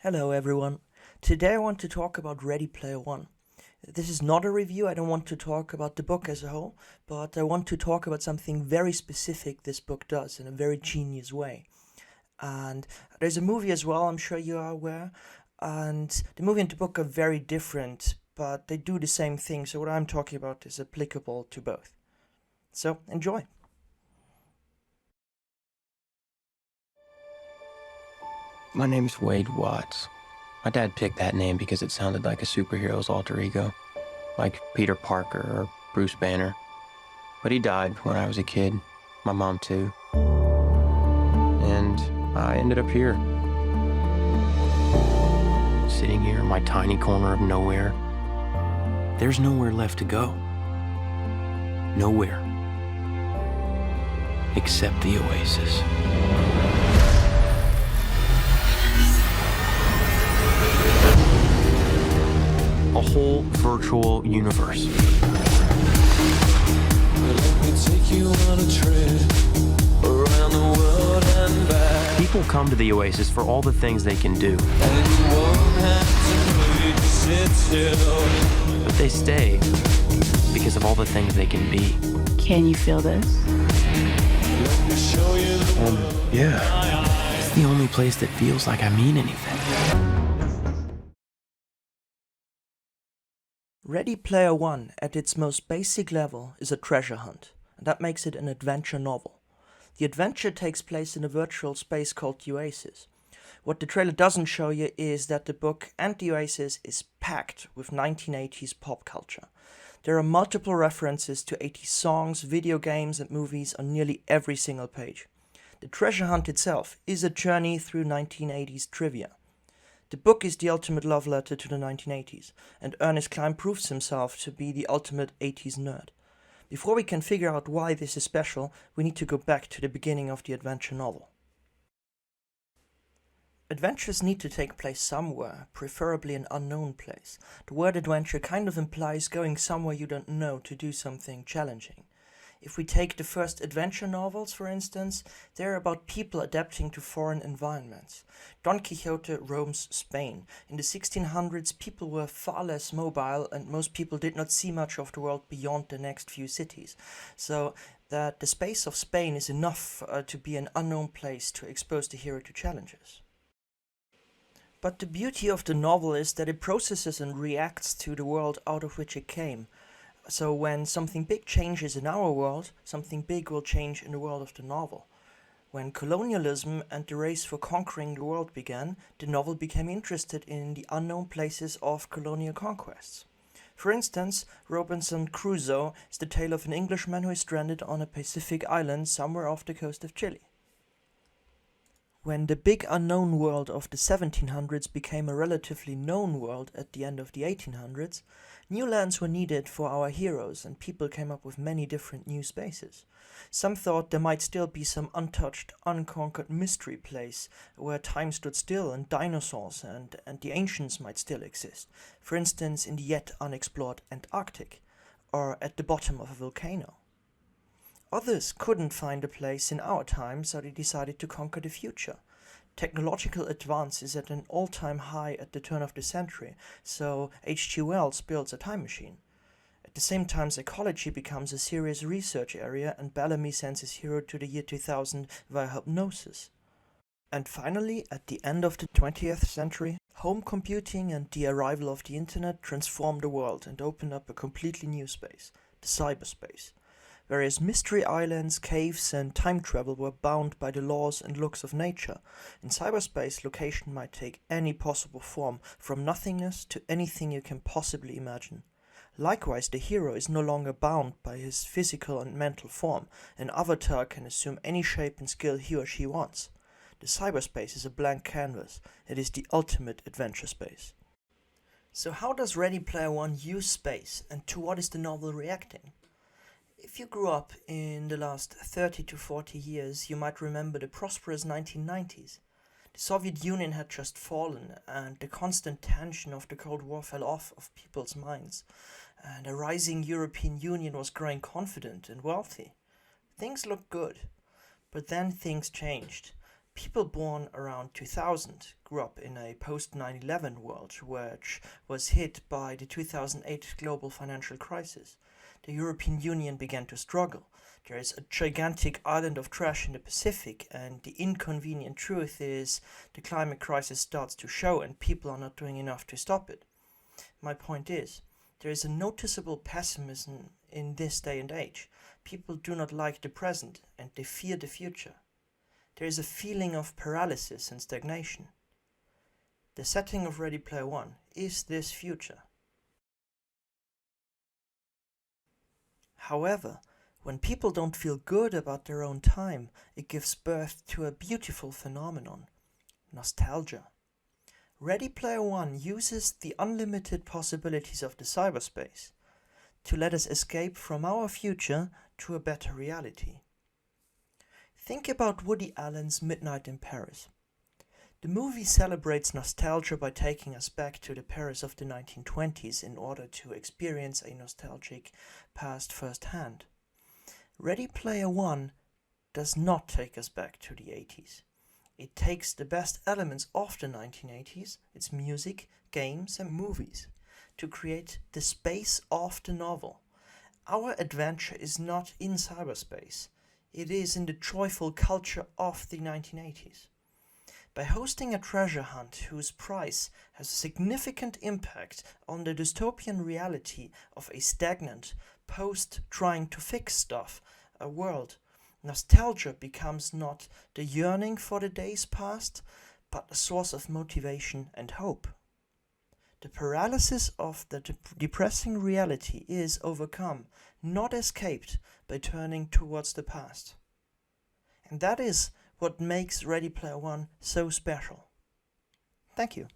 Hello everyone. Today I want to talk about Ready Player One. This is not a review, I don't want to talk about the book as a whole, but I want to talk about something very specific this book does in a very genius way. And there's a movie as well, I'm sure you are aware, and the movie and the book are very different, but they do the same thing, so what I'm talking about is applicable to both. So enjoy! My name's Wade Watts. My dad picked that name because it sounded like a superhero's alter ego, like Peter Parker or Bruce Banner. But he died when I was a kid, my mom too. And I ended up here, sitting here in my tiny corner of nowhere. There's nowhere left to go. Nowhere. Except the oasis. A whole virtual universe. Let me take you on a trip around the world and back. People come to the oasis for all the things they can do. And you won't have to wait to sit still. But they stay because of all the things they can be. Can you feel this? Let me show you the world. Yeah. It's the only place that feels like I mean anything. Ready Player One, at its most basic level, is a treasure hunt, and that makes it an adventure novel. The adventure takes place in a virtual space called the Oasis. What the trailer doesn't show you is that the book and the Oasis is packed with 1980s pop culture. There are multiple references to 80s songs, video games and movies on nearly every single page. The treasure hunt itself is a journey through 1980s trivia. The book is the ultimate love letter to the 1980s, and Ernest Cline proves himself to be the ultimate 80s nerd. Before we can figure out why this is special, we need to go back to the beginning of the adventure novel. Adventures need to take place somewhere, preferably an unknown place. The word adventure kind of implies going somewhere you don't know to do something challenging. If we take the first adventure novels, for instance, they're about people adapting to foreign environments. Don Quixote roams Spain. In the 1600s, people were far less mobile and most people did not see much of the world beyond the next few cities. So that the space of Spain is enough to be an unknown place to expose the hero to challenges. But the beauty of the novel is that it processes and reacts to the world out of which it came. So when something big changes in our world, something big will change in the world of the novel. When colonialism and the race for conquering the world began, the novel became interested in the unknown places of colonial conquests. For instance, Robinson Crusoe is the tale of an Englishman who is stranded on a Pacific island somewhere off the coast of Chile. When the big unknown world of the 1700s became a relatively known world at the end of the 1800s, new lands were needed for our heroes and people came up with many different new spaces. Some thought there might still be some untouched, unconquered mystery place where time stood still and dinosaurs and the ancients might still exist, for instance in the yet unexplored Antarctic, or at the bottom of a volcano. Others couldn't find a place in our time, so they decided to conquer the future. Technological advance is at an all-time high at the turn of the century, so H.G. Wells builds a time machine. At the same time, psychology becomes a serious research area and Bellamy sends his hero to the year 2000 via hypnosis. And finally, at the end of the 20th century, home computing and the arrival of the internet transformed the world and opened up a completely new space, the cyberspace. Various mystery islands, caves and time travel were bound by the laws and looks of nature. In cyberspace, location might take any possible form, from nothingness to anything you can possibly imagine. Likewise, the hero is no longer bound by his physical and mental form. An avatar can assume any shape and skill he or she wants. The cyberspace is a blank canvas. It is the ultimate adventure space. So how does Ready Player One use space, and to what is the novel reacting? If you grew up in the last 30 to 40 years, you might remember the prosperous 1990s. The Soviet Union had just fallen, and the constant tension of the Cold War fell off of people's minds, and a rising European Union was growing confident and wealthy. Things looked good, but then things changed. People born around 2000 grew up in a post 9/11 world which was hit by the 2008 global financial crisis. The European Union began to struggle. There is a gigantic island of trash in the Pacific, and the inconvenient truth is the climate crisis starts to show and people are not doing enough to stop it. My point is, there is a noticeable pessimism in this day and age. People do not like the present and they fear the future. There is a feeling of paralysis and stagnation. The setting of Ready Player One is this future. However, when people don't feel good about their own time, it gives birth to a beautiful phenomenon: nostalgia. Ready Player One uses the unlimited possibilities of the cyberspace to let us escape from our future to a better reality. Think about Woody Allen's Midnight in Paris. The movie celebrates nostalgia by taking us back to the Paris of the 1920s in order to experience a nostalgic past firsthand. Ready Player One does not take us back to the 80s. It takes the best elements of the 1980s, its music, games and movies, to create the space of the novel. Our adventure is not in cyberspace. It is in the joyful culture of the 1980s. By hosting a treasure hunt whose price has a significant impact on the dystopian reality of a stagnant, post-trying-to-fix-stuff world, nostalgia becomes not the yearning for the days past, but a source of motivation and hope. The paralysis of the depressing reality is overcome, not escaped, by turning towards the past. And that is what makes Ready Player One so special. Thank you.